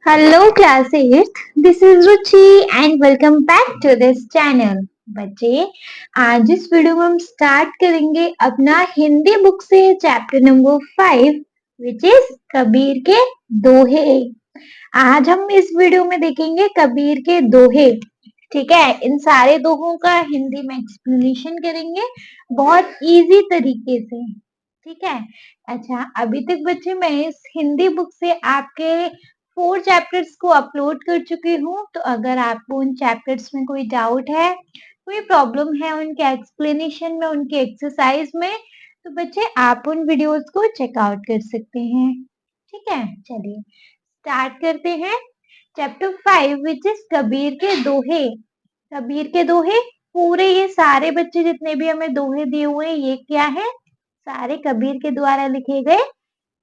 Hello class 8th, this is Ruchi and welcome back to this channel. बच्चे आज इस video में हम स्टार्ट करेंगे अपना हिंदी बुक से chapter number 5 which is Kabir के दोहे। आज हम इस वीडियो में देखेंगे कबीर के दोहे। ठीक है, इन सारे दोहों का हिंदी में एक्सप्लेनेशन करेंगे बहुत इजी तरीके से। ठीक है, अच्छा अभी तक बच्चे मैं इस हिंदी बुक से आपके 4 चैप्टर्स को अपलोड कर चुकी हूँ। तो अगर आपको उन चैप्टर्स में कोई डाउट है, कोई प्रॉब्लम है उनके एक्सप्लेनेशन में, उनके एक्सरसाइज में, तो बच्चे आप उन वीडियोस को चेकआउट कर सकते हैं। ठीक है, चलिए स्टार्ट करते हैं। चैप्टर 5 विच इज कबीर के दोहे। कबीर के दोहे पूरे ये सारे बच्चे जितने भी हमें दोहे दिए हुए हैं ये क्या है? सारे कबीर के द्वारा लिखे गए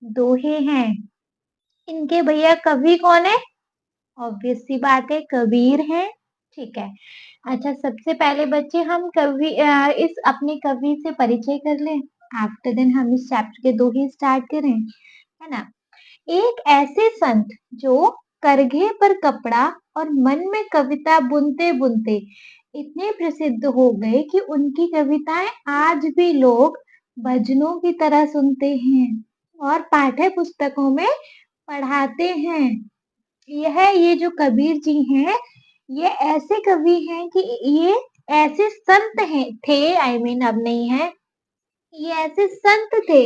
दोहे हैं। इनके भैया कवि कौन है? ऑब्वियस सी बात है, कबीर है। ठीक है, अच्छा सबसे पहले बच्चे हम इस अपने कवि से परिचय कर लें। आफ्टर देन हम इस चैप्टर के दोहे स्टार्ट करें, है ना। एक ऐसे संत जो करघे पर कपड़ा और मन में कविता बुनते बुनते इतने प्रसिद्ध हो गए कि उनकी कविताएं आज भी लोग भजनों की तरह सुनते हैं और पाठ्य पुस्तकों में पढ़ाते हैं। ये जो कबीर जी हैं, ये ऐसे कवि हैं कि ये ऐसे संत हैं थे, आई मीन अब नहीं है। ये ऐसे संत थे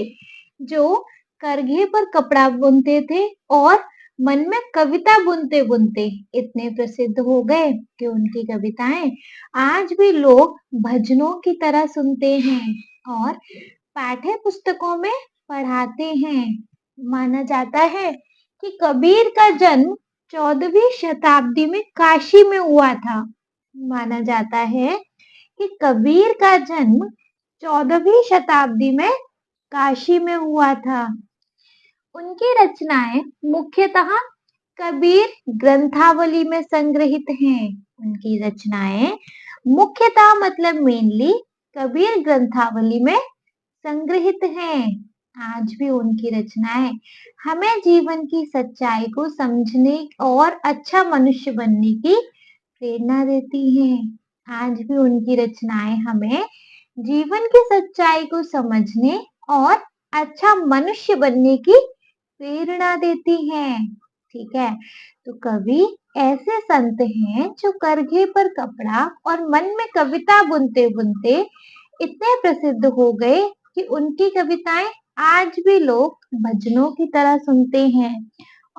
जो करघे पर कपड़ा बुनते थे और मन में कविता बुनते बुनते इतने प्रसिद्ध हो गए कि उनकी कविताएं आज भी लोग भजनों की तरह सुनते हैं और पाठ्य पुस्तकों में पढ़ाते हैं। माना जाता है कि कबीर का जन्म 14वीं शताब्दी में काशी में हुआ था। माना जाता है कि कबीर का जन्म 14वीं शताब्दी में काशी में हुआ था। उनकी रचनाएं मुख्यतः कबीर ग्रंथावली में संग्रहित हैं। उनकी रचनाएं मुख्यतः मतलब मेनली कबीर ग्रंथावली में संग्रहित हैं। आज भी उनकी रचनाएं हमें जीवन की सच्चाई को समझने और अच्छा मनुष्य बनने की प्रेरणा देती हैं। आज भी उनकी रचनाएं हमें जीवन की सच्चाई को समझने और अच्छा मनुष्य बनने की प्रेरणा देती हैं। ठीक है, तो कवि ऐसे संत हैं जो करघे पर कपड़ा और मन में कविता बुनते बुनते इतने प्रसिद्ध हो गए कि उनकी कविताएं आज भी लोग भजनों की तरह सुनते हैं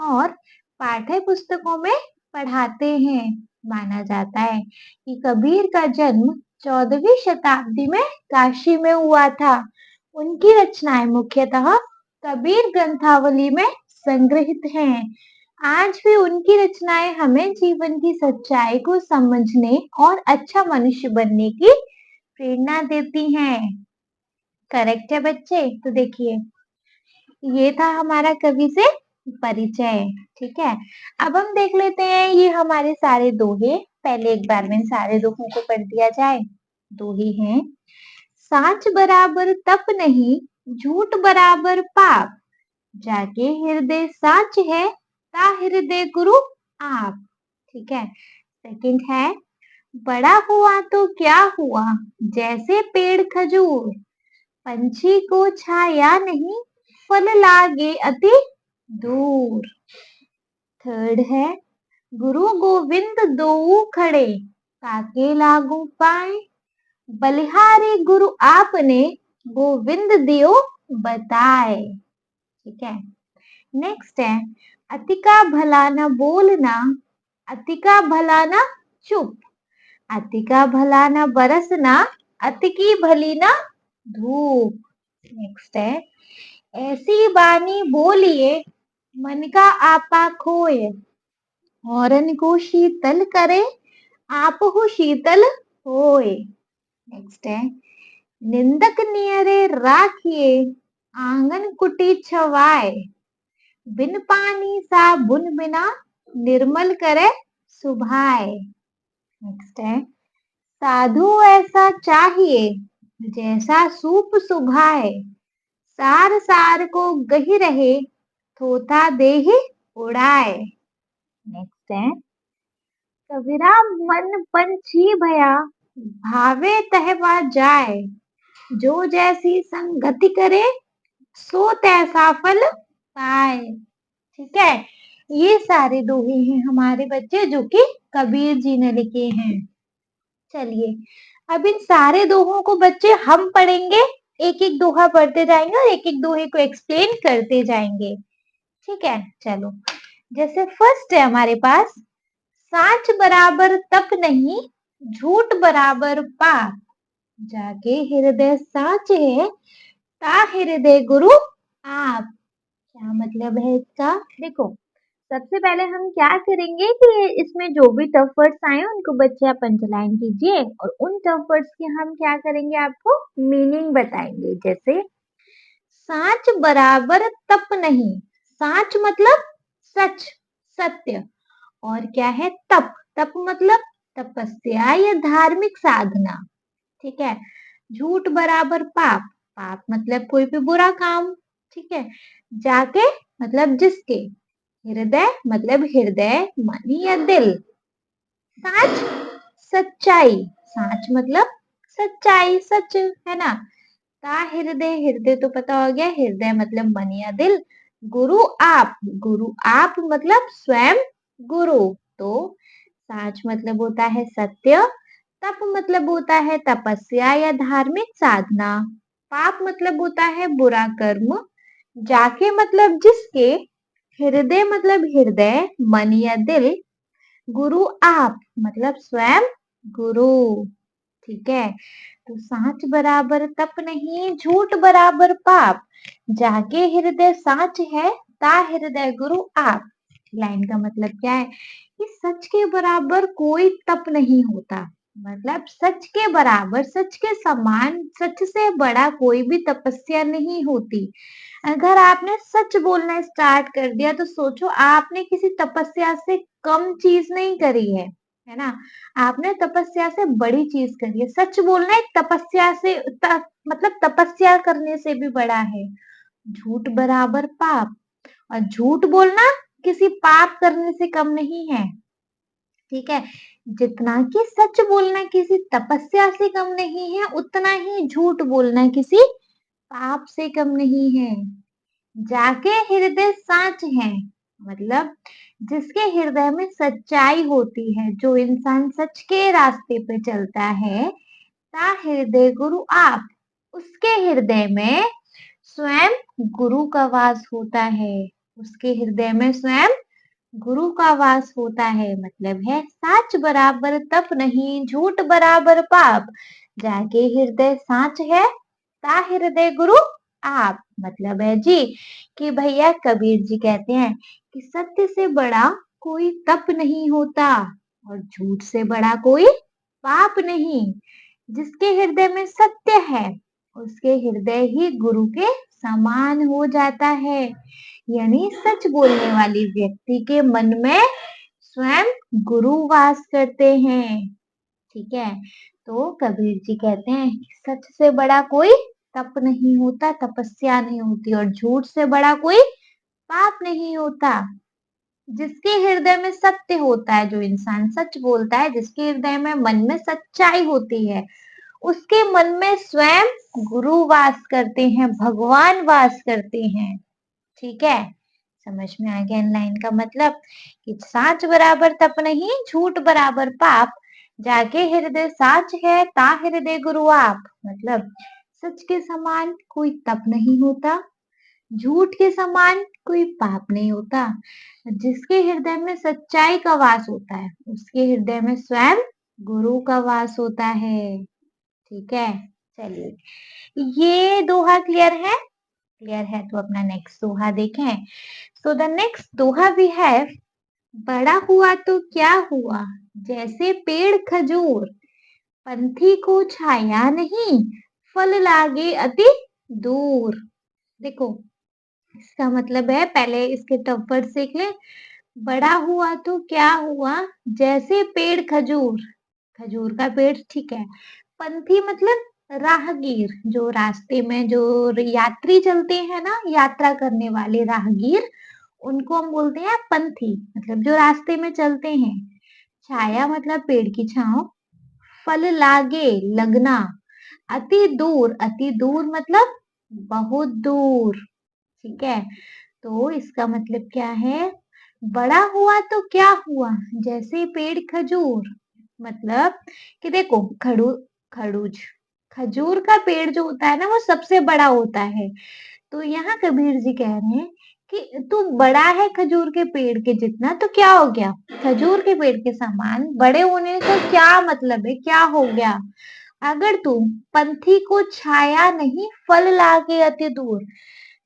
और पाठ्य पुस्तकों में पढ़ाते हैं। माना जाता है कि कबीर का जन्म 14वीं शताब्दी में काशी में हुआ था। उनकी रचनाएं मुख्यतः कबीर ग्रंथावली में संग्रहित हैं। आज भी उनकी रचनाएं हमें जीवन की सच्चाई को समझने और अच्छा मनुष्य बनने की प्रेरणा देती हैं। करेक्ट है बच्चे? तो देखिए ये था हमारा कवि से परिचय। ठीक है, अब हम देख लेते हैं ये हमारे सारे दोहे। पहले एक बार में सारे दोहों को पढ़ दिया जाए। दोहे हैं, साच बराबर तप नहीं, झूठ बराबर पाप, जाके हृदय साच है, ता हृदय गुरु आप। ठीक है, सेकंड है, बड़ा हुआ तो क्या हुआ, जैसे पेड़ खजूर, पंछी को छाया नहीं, फल लागे अति दूर। थर्ड है, गुरु गोविंद दोऊ खड़े, ताके लागू पाए, बलिहारी गुरु आपने, गोविंद दियो बताए। ठीक है, नेक्स्ट है, अति का भला न बोलना, अति का भला न चुप, अति का भला न बरसना, अति की भली न धूप। नेक्स्ट है, ऐसी बानी बोलिए, मन का आपा खोए, औरन को शीतल करे, आप हो शीतल होए। नेक्स्ट है, निंदक नियरे राखिए, आंगन कुटी छवाए, बिन पानी साबुन बिना, निर्मल करे सुभाए। नेक्स्ट है, साधु ऐसा चाहिए, जैसा सूप सुभाए, सार सार को गही रहे, थोथा देहि उड़ाए। नेक्स्ट है कबीरा मन पंछी भया भावे तहवा जाए जो जैसी संगति करे सो तैसा फल पाए। ठीक है, ये सारे दोहे हैं हमारे बच्चे जो कि कबीर जी ने लिखे हैं। चलिए अब इन सारे दोहों को बच्चे हम पढ़ेंगे, एक एक दोहा पढ़ते जाएंगे और एक एक दोहे को एक्सप्लेन करते जाएंगे। ठीक है, चलो जैसे फर्स्ट है हमारे पास साच बराबर तप नहीं झूठ बराबर पाप जाके हृदय साच है ता हृदय गुरु आप। क्या मतलब है इसका? देखो सबसे पहले हम क्या करेंगे कि इसमें जो भी टफ वर्ड्स आए उनको बच्चे आप अंडरलाइन कीजिए और उन टफ वर्ड्स के हम क्या करेंगे आपको मीनिंग बताएंगे। जैसे साच बराबर तप नहीं, साच मतलब सच, सत्य। और क्या है तप, तप मतलब तपस्या या धार्मिक साधना। ठीक है, झूठ बराबर पाप, पाप मतलब कोई भी बुरा काम। ठीक है, जाके मतलब जिसके, हृदय मतलब हृदय मन या दिल। साच सच्चाई, साच मतलब सच्चाई सच है ना। ता हृदय, हृदय तो पता हो गया, हृदय मतलब मन या दिल। गुरु आप, गुरु आप मतलब स्वयं गुरु। तो साच मतलब होता है सत्य, तप मतलब होता है तपस्या या धार्मिक साधना, पाप मतलब होता है बुरा कर्म, जाके मतलब जिसके, हृदय मतलब हृदय मन या दिल, गुरु आप मतलब स्वयं गुरु। ठीक है, तो साच बराबर तप नहीं झूठ बराबर पाप जाके हृदय साच है ता हृदय गुरु आप। लाइन का मतलब क्या है कि सच के बराबर कोई तप नहीं होता, मतलब सच के बराबर सच के समान सच से बड़ा कोई भी तपस्या नहीं होती। अगर आपने सच बोलना स्टार्ट कर दिया तो सोचो आपने किसी तपस्या से कम चीज नहीं करी है ना। आपने तपस्या से बड़ी चीज करी है। सच बोलना एक तपस्या से मतलब तपस्या करने से भी बड़ा है। झूठ बराबर पाप, और झूठ बोलना किसी पाप करने से कम नहीं है। ठीक है, जितना कि सच बोलना किसी तपस्या से कम नहीं है उतना ही झूठ बोलना किसी पाप से कम नहीं है। जाके हृदय साच है मतलब जिसके हृदय में सच्चाई होती है, जो इंसान सच के रास्ते पे चलता है, ता हृदय गुरु आप, उसके हृदय में स्वयं गुरु का वास होता है। उसके हृदय में स्वयं गुरु का वास होता है। मतलब है साच बराबर तप नहीं झूठ बराबर पाप जाके हृदय साच है ता हृदय गुरु आप। मतलब है जी कि भैया कबीर जी कहते हैं कि सत्य से बड़ा कोई तप नहीं होता और झूठ से बड़ा कोई पाप नहीं। जिसके हृदय में सत्य है उसके हृदय ही गुरु के समान हो जाता है। यानी सच बोलने वाली व्यक्ति के मन में स्वयं गुरु वास करते हैं। ठीक है, तो कबीर जी कहते हैं कि सच से बड़ा कोई तप नहीं होता, तपस्या नहीं होती, और झूठ से बड़ा कोई पाप नहीं होता। जिसके हृदय में सत्य होता है, जो इंसान सच बोलता है, जिसके हृदय में मन में सच्चाई होती है, उसके मन में स्वयं गुरु वास करते हैं, भगवान वास करते हैं। ठीक है, समझ में आ गया इन लाइन का मतलब कि साच बराबर तप नहीं झूठ बराबर पाप जाके हृदय साच है ता हृदय गुरु आप। मतलब सच के समान कोई तप नहीं होता, झूठ के समान कोई पाप नहीं होता। जिसके हृदय में सच्चाई का वास होता है उसके हृदय में स्वयं गुरु का वास होता है। ठीक है, चलिए ये दोहा क्लियर है? क्लियर है तो अपना नेक्स्ट दोहा देखें। सो द नेक्स्ट दोहा वी हैव, बड़ा हुआ तो क्या हुआ जैसे पेड़ खजूर पंथी को छाया नहीं फल लागे अति दूर। देखो इसका मतलब है, पहले इसके टफ वर्ड सीख ले। बड़ा हुआ तो क्या हुआ जैसे पेड़ खजूर, खजूर का पेड़ ठीक है। पंथी मतलब राहगीर, जो रास्ते में जो यात्री चलते हैं ना, यात्रा करने वाले राहगीर, उनको हम बोलते हैं पंथी, मतलब जो रास्ते में चलते हैं। छाया मतलब पेड़ की छांव, फल लागे लगना, अति दूर मतलब बहुत दूर। ठीक है, तो इसका मतलब क्या है? बड़ा हुआ तो क्या हुआ, जैसे पेड़ खजूर। मतलब कि देखो, खड़ूज खजूर का पेड़ जो होता है ना, वो सबसे बड़ा होता है। तो यहाँ कबीर जी कह रहे हैं कि तू बड़ा है खजूर के पेड़ के जितना, तो क्या हो गया? खजूर के पेड़ के समान बड़े होने का क्या मतलब है, क्या हो गया? अगर तू पंथी को छाया नहीं, फल लागे अति दूर।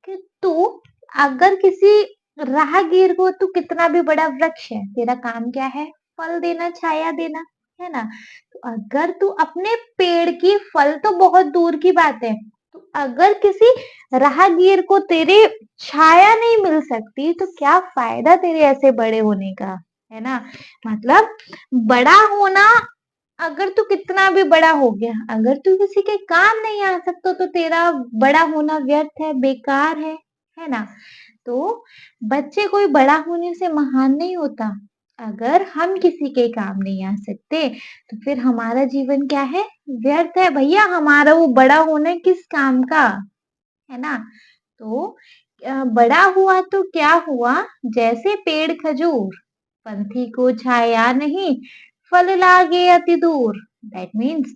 कि तू अगर किसी राहगीर को, तू कितना भी बड़ा वृक्ष है, तेरा काम क्या है? फल देना, छाया देना, है ना? तो अगर तू अपने पेड़ की, फल तो बहुत दूर की बात है, तो अगर किसी राहगीर को तेरे छाया नहीं मिल सकती, तो क्या फायदा तेरे ऐसे बड़े होने का, है ना? मतलब बड़ा होना, अगर तू कितना भी बड़ा हो गया, अगर तू किसी के काम नहीं आ सकता, तो तेरा बड़ा होना व्यर्थ है, बेकार है ना? तो बच्चे, कोई बड़ा होने से महान नहीं होता। अगर हम किसी के काम नहीं आ सकते, तो फिर हमारा जीवन क्या है? व्यर्थ है भैया। हमारा वो बड़ा होना किस काम का, है ना? तो बड़ा हुआ तो क्या हुआ, जैसे पेड़ खजूर, पंथी को छाया नहीं, फल लागे अति दूर। दैट मीन्स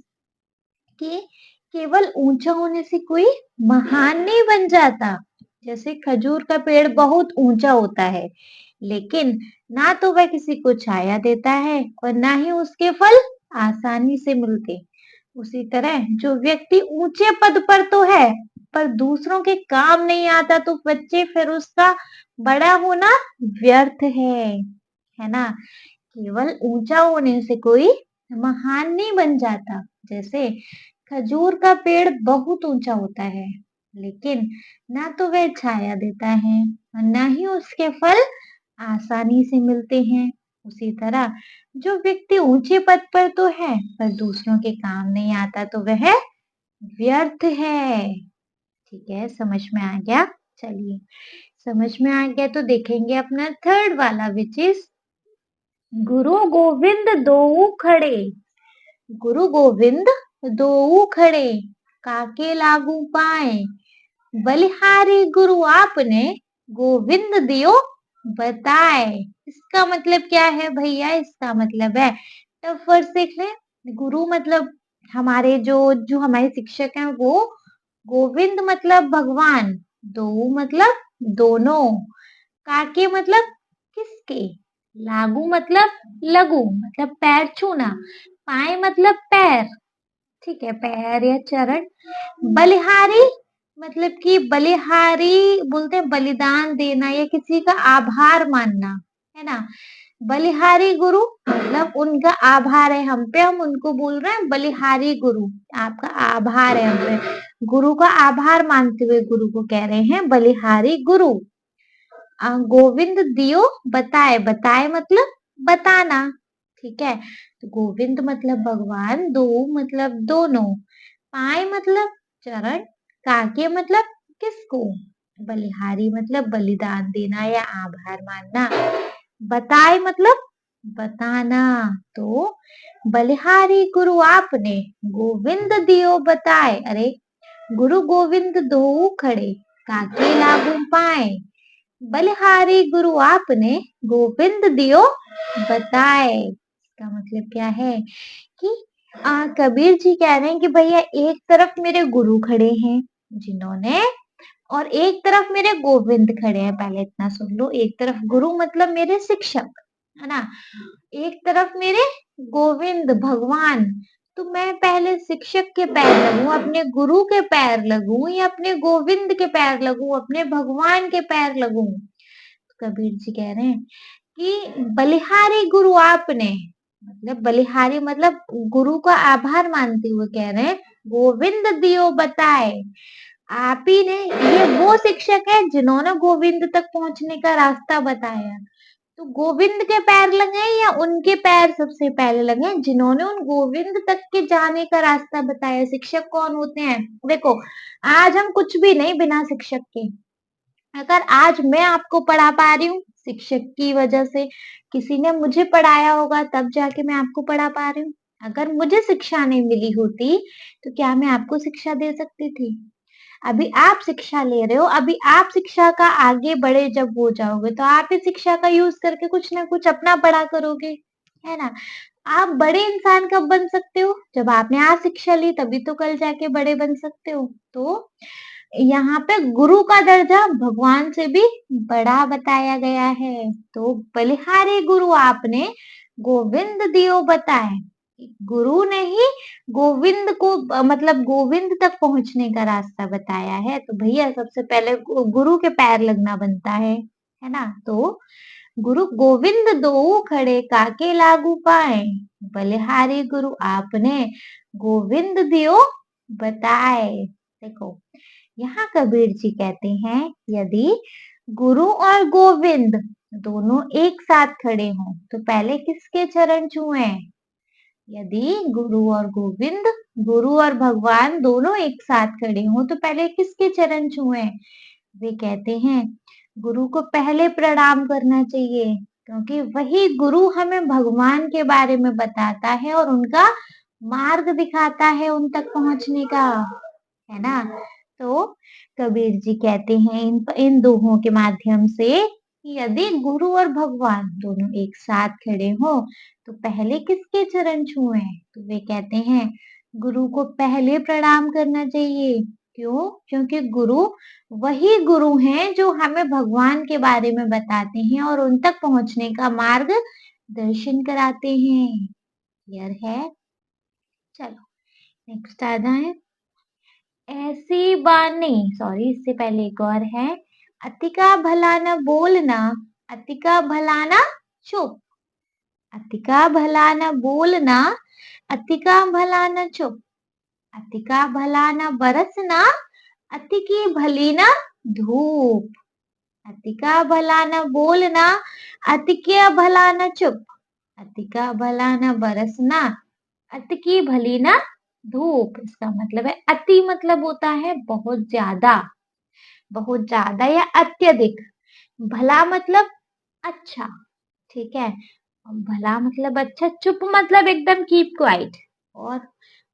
कि केवल ऊंचा होने से कोई महान नहीं बन जाता। जैसे खजूर का पेड़ बहुत ऊंचा होता है, लेकिन ना तो वह किसी को छाया देता है और ना ही उसके फल आसानी से मिलते। उसी तरह जो व्यक्ति ऊंचे पद पर तो है, पर दूसरों के काम नहीं आता, तो बच्चे फिर उसका बड़ा होना व्यर्थ है ना? केवल ऊंचा होने से कोई महान नहीं बन जाता। जैसे खजूर का पेड़ बहुत ऊंचा होता है, लेकिन ना तो वह छाया देता है और ना ही उसके फल आसानी से मिलते हैं। उसी तरह जो व्यक्ति ऊंचे पद पर तो है, पर दूसरों के काम नहीं आता, तो वह व्यर्थ है। ठीक है, समझ में आ गया? चलिए, समझ में आ गया तो देखेंगे अपना थर्ड वाला, विच इज गुरु गोविंद दोऊ खड़े। गुरु गोविंद दोऊ खड़े, काके लागू पाए, बलिहारी गुरु आपने, गोविंद दियो बताए। इसका मतलब क्या है भैया? इसका मतलब है, तो फर्स्ट देख ले। गुरु मतलब हमारे जो जो हमारे शिक्षक हैं वो, गोविंद मतलब भगवान, दो मतलब दोनों, काके मतलब किसके, लागू मतलब लघु मतलब पैर छूना, पाए मतलब पैर, ठीक है, पैर या चरण। बलिहारी मतलब कि बलिहारी बोलते हैं बलिदान देना या किसी का आभार मानना, है ना? बलिहारी गुरु मतलब उनका आभार है हम पे, हम उनको बोल रहे हैं बलिहारी गुरु, आपका आभार है हम पे। गुरु का आभार मानते हुए गुरु को कह रहे हैं बलिहारी गुरु। गोविंद दियो बताए, बताए मतलब बताना, ठीक है? तो गोविंद मतलब भगवान, दो मतलब दोनों, पाए मतलब चरण, काके मतलब किसको, बलिहारी मतलब बलिदान देना या आभार मानना, बताए मतलब बताना। तो बलिहारी गुरु आपने, गोविंद दियो बताए। अरे, गुरु गोविंद दो खड़े, काके लागू पाए, बलिहारी गुरु आपने, गोविंद दियो बताए। इसका मतलब क्या है कि कबीर जी कह रहे हैं कि भैया, एक तरफ मेरे गुरु खड़े हैं जिन्होंने, और एक तरफ मेरे गोविंद खड़े हैं। पहले इतना सुन लो, एक तरफ गुरु मतलब मेरे शिक्षक, है ना? एक तरफ मेरे गोविंद भगवान। तो मैं पहले शिक्षक के पैर लगूं, अपने गुरु के पैर लगूं, या अपने गोविंद के पैर लगूं, अपने भगवान के पैर लगूं? तो कबीर जी कह रहे हैं कि बलिहारी गुरु आपने, मतलब बलिहारी मतलब गुरु का आभार मानते हुए कह रहे हैं, गोविंद दियो बताए। आप ही ने, ये वो शिक्षक है जिन्होंने गोविंद तक पहुंचने का रास्ता बताया। तो गोविंद के पैर लगे या उनके पैर सबसे पहले लगे जिन्होंने उन गोविंद तक के जाने का रास्ता बताया? शिक्षक कौन होते हैं? देखो, आज हम कुछ भी नहीं बिना शिक्षक के, अगर आज मैं आपको पढ़ा पा रही हूँ शिक्षक की वजह से, किसी ने मुझे पढ़ाया होगा तब जाके मैं आपको पढ़ा पा रही हूँ। अगर मुझे शिक्षा नहीं मिली होती, तो क्या मैं आपको शिक्षा दे सकती थी? अभी आप शिक्षा ले रहे हो, अभी आप शिक्षा का आगे बड़े जब हो जाओगे, तो आप इस शिक्षा का यूज़ करके कुछ ना कुछ अपना बड़ा करोगे, है ना? आप बड़े इंसान कब बन सकते हो? जब आपने आज शिक्षा ली तभी तो कल जाके बड़े बन सकते हो। तो यहाँ पे गुरु का दर्जा भगवान से भी बड़ा बताया गया है। तो बलिहारी गुरु आपने गोविंद दियो बताए। गुरु ने ही गोविंद को मतलब गोविंद तक पहुंचने का रास्ता बताया है। तो भैया सबसे पहले गुरु के पैर लगना बनता है ना? तो गुरु गोविंद दो खड़े काके लागू पाए, बलिहारी गुरु आपने गोविंद दियो बताए। देखो, यहाँ कबीर जी कहते हैं, यदि गुरु और गोविंद दोनों एक साथ खड़े हों तो पहले किसके चरण छुए? यदि गुरु और गोविंद, गुरु और भगवान दोनों एक साथ खड़े हों तो पहले किसके चरण छुए? वे कहते हैं गुरु को पहले प्रणाम करना चाहिए, क्योंकि वही गुरु हमें भगवान के बारे में बताता है और उनका मार्ग दिखाता है उन तक पहुंचने का, है ना? तो कबीर जी कहते हैं इन दोहों के माध्यम से कि यदि गुरु और भगवान दोनों एक साथ खड़े हो तो पहले किसके चरण छुए? तो वे कहते हैं गुरु को पहले प्रणाम करना चाहिए। क्यों? क्योंकि गुरु वही गुरु हैं जो हमें भगवान के बारे में बताते हैं और उन तक पहुंचने का मार्ग दर्शन कराते हैं। क्लियर है? चलो नेक्स्ट आ जाए। ऐसी बानी, सॉरी इससे पहले एक और है। अति का भला न बोलना, अति का भला न चुप। अति का भला न बोलना, अति का भला न चुप। अति का भला न बरसना, अति की भली न धूप। अति का भला न बोलना, अति का भला न चुप। अति का भला न बरसना, अति की भली न धूप। इसका मतलब है अति मतलब होता है बहुत ज्यादा या अत्यधिक। भला मतलब अच्छा, ठीक है। भला मतलब अच्छा, चुप मतलब एकदम कीप क्वाइट। और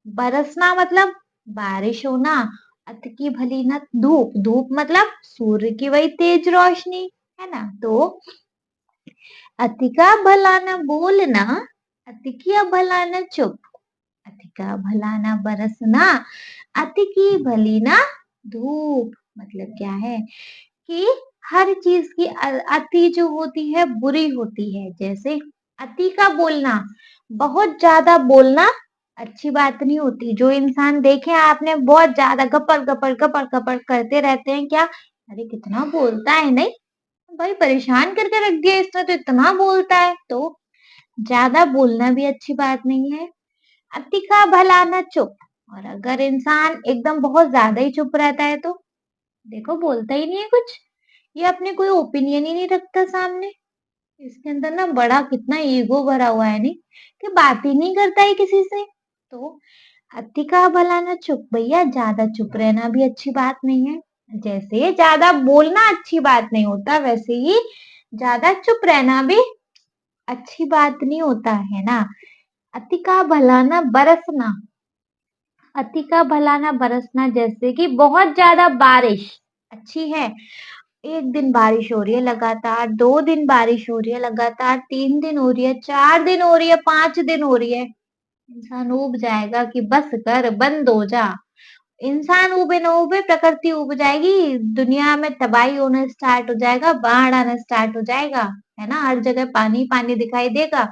बरसना मतलब बारिश होना। अति की भली न धूप, धूप मतलब सूर्य की वही तेज रोशनी, है ना? तो अति का भला न बोलना, अति की भला न चुप। अति का भला ना बरसना, अति की भली ना धूप। मतलब क्या है कि हर चीज की अति जो होती है बुरी होती है। जैसे अति का बोलना, बहुत ज्यादा बोलना अच्छी बात नहीं होती। जो इंसान देखे आपने बहुत ज्यादा गपर गपर गपर गपर करते रहते हैं, क्या अरे कितना बोलता है, नहीं भाई परेशान करके रख दिया इसने, तो इतना बोलता है। तो ज्यादा बोलना भी अच्छी बात नहीं है। अति का भला न चुप। और अगर इंसान एकदम बहुत ज्यादा ही चुप रहता है तो देखो बोलता ही नहीं है कुछ, ये अपने कोई ओपिनियन ही नहीं रखता सामने। इसके अंदर ना बड़ा कितना ईगो भरा हुआ है, नहीं कि बात ही नहीं करता है किसी से। तो अति का भला न चुप, भैया ज्यादा चुप रहना भी अच्छी बात नहीं है। जैसे ज्यादा बोलना अच्छी बात नहीं होता, वैसे ही ज्यादा चुप रहना भी अच्छी बात नहीं होता, है ना? अति का भला न बरसना, अति का भला ना बरसना, जैसे कि बहुत ज्यादा बारिश अच्छी है। एक दिन बारिश हो रही है लगातार, 2 दिन बारिश हो रही है लगातार, 3 दिन हो रही है, 4 दिन हो रही है, 5 दिन हो रही है। इंसान ऊब जाएगा कि बस कर, बंद हो जा। इंसान ऊबे न ऊबे प्रकृति ऊब जाएगी, दुनिया में तबाही होना स्टार्ट हो जाएगा, बाढ़ आना स्टार्ट हो जाएगा, है ना? हर जगह पानी पानी दिखाई देगा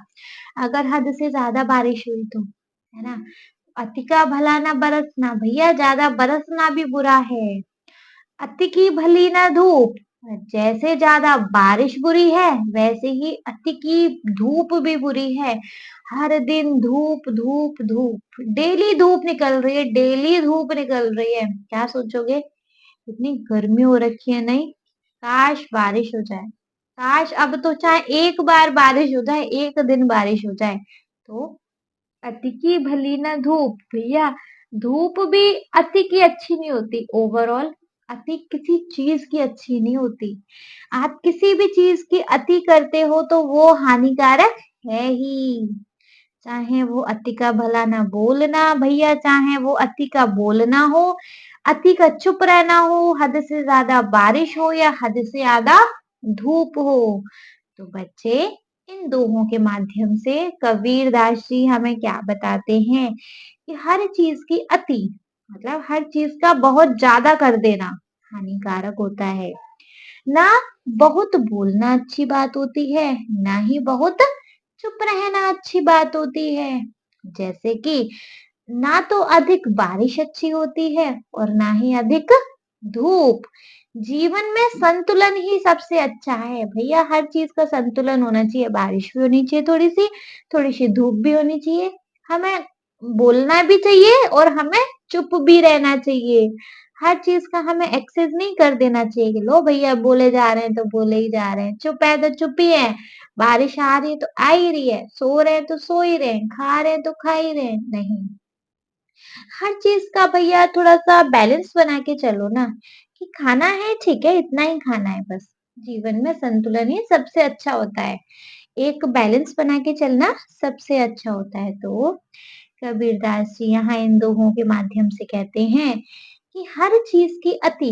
अगर हद से ज्यादा बारिश हुई तो, है ना? अति का भला ना बरसना, भैया ज्यादा बरसना भी बुरा है। अति की भली ना धूप, जैसे ज्यादा बारिश बुरी है वैसे ही अति की धूप भी बुरी है। हर दिन धूप धूप धूप, डेली धूप निकल रही है, डेली धूप निकल रही है। क्या सोचोगे, इतनी गर्मी हो रखी है, नहीं? काश बारिश हो जाए, काश अब तो चाहे एक बार बारिश हो जाए, एक दिन बारिश हो जाए। तो अति की भली ना धूप, भैया धूप भी अति की अच्छी नहीं होती ओवरऑल। अति किसी चीज की अच्छी नहीं होती। आप किसी भी चीज की अति करते हो तो वो हानिकारक है ही। चाहे वो अति का भला ना बोलना भैया, चाहे वो अति का बोलना हो, अति का चुप रहना हो, हद से ज्यादा बारिश हो या हद से ज्यादा धूप हो। तो बच्चे, इन दोहों के माध्यम से कबीर दास जी हमें क्या बताते हैं कि हर चीज की अति मतलब हर चीज का बहुत ज्यादा कर देना हानिकारक होता है। ना बहुत बोलना अच्छी बात होती है, ना ही बहुत चुप रहना अच्छी बात होती है। जैसे कि ना तो अधिक बारिश अच्छी होती है और ना ही अधिक धूप। जीवन में संतुलन ही सबसे अच्छा है भैया, हर चीज का संतुलन होना चाहिए। बारिश भी होनी चाहिए थोड़ी सी धूप भी होनी चाहिए। हमें बोलना भी चाहिए और हमें चुप भी रहना चाहिए। हर चीज का हमें एक्सेस नहीं कर देना चाहिए कि लो भैया बोले जा रहे हैं तो बोले ही जा रहे हैं, चुप है तो चुप ही है, बारिश आ रही है तो आ ही रही है, सो रहे हैं तो सो ही रहे हैं, खा रहे हैं तो खा ही रहे हैं। नहीं, हर चीज का भैया थोड़ा सा बैलेंस बना के चलो ना, कि खाना है ठीक है, इतना ही खाना है बस। जीवन में संतुलन ही सबसे अच्छा होता है। एक बैलेंस बना के चलना सबसे अच्छा होता है। तो कबीरदास जी यहाँ इन दोहों के माध्यम से कहते हैं कि हर चीज की अति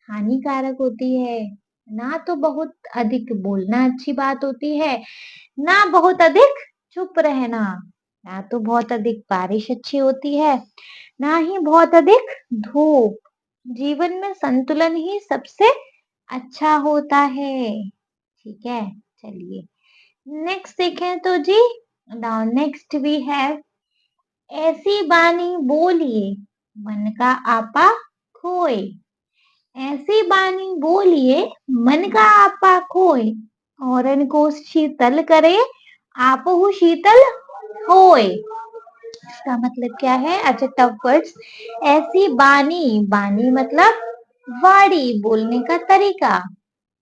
हानिकारक होती है। ना तो बहुत अधिक बोलना अच्छी बात होती है, ना बहुत अधिक चुप रहना। ना तो बहुत अधिक बारिश अच्छी होती है, ना ही बहुत अधिक धूप। जीवन में संतुलन ही सबसे अच्छा होता है। ठीक है, चलिए नेक्स्ट देखें तो जी, नाउ नेक्स्ट वी हैव ऐसी बानी बोलिए मन का आपा खोए। ऐसी बानी बोलिए मन का आपा खोए, औरन को शीतल करे आपहु शीतल होए। इसका मतलब क्या है? अच्छा, टफ वर्ड्स। ऐसी बानी, बानी मतलब वाणी, बोलने का तरीका।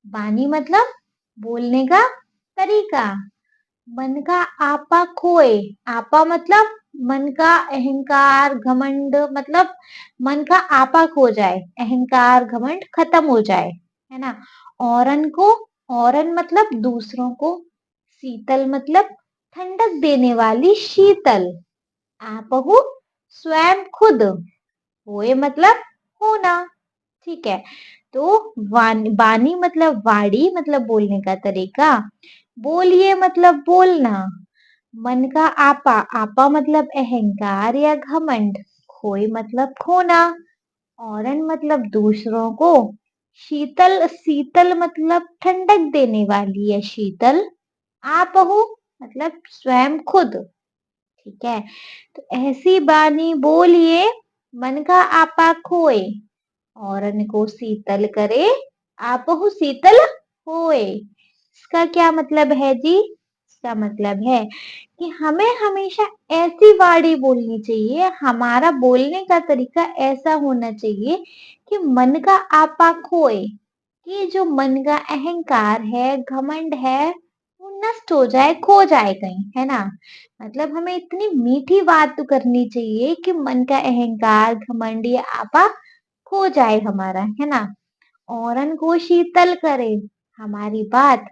बानी मतलब बोलने का तरीका। मन का आपा खोए, आपा मतलब मन का अहंकार घमंड, मतलब मन का आपा खो जाए, अहंकार घमंड खत्म हो जाए, है ना। औरन को, औरन मतलब दूसरों को, शीतल मतलब ठंडक देने वाली शीतल, आपहु स्वयं खुद, होए मतलब होना। ठीक है, तो बानी मतलब वाणी मतलब बोलने का तरीका, बोलिए मतलब बोलना, मन का आपा, आपा मतलब अहंकार या घमंड, खोए मतलब खोना, औरन मतलब दूसरों को, शीतल, शीतल मतलब ठंडक देने वाली है शीतल, आपहु मतलब स्वयं खुद। ठीक है, तो ऐसी बानी बोलिए मन का आपा खोए, औरन को शीतल करे आपहु शीतल होए। इसका क्या मतलब है जी? इसका मतलब है कि हमें हमेशा ऐसी वाणी बोलनी चाहिए, हमारा बोलने का तरीका ऐसा होना चाहिए कि मन का आपा खोए, कि जो मन का अहंकार है, घमंड है, वो नष्ट हो जाए, खो जाए कहीं, है ना। मतलब हमें इतनी मीठी बात तो करनी चाहिए कि मन का अहंकार, घमंड या आपा खो जाए हमारा, है ना। औरन को शीतल करे, हमारी बात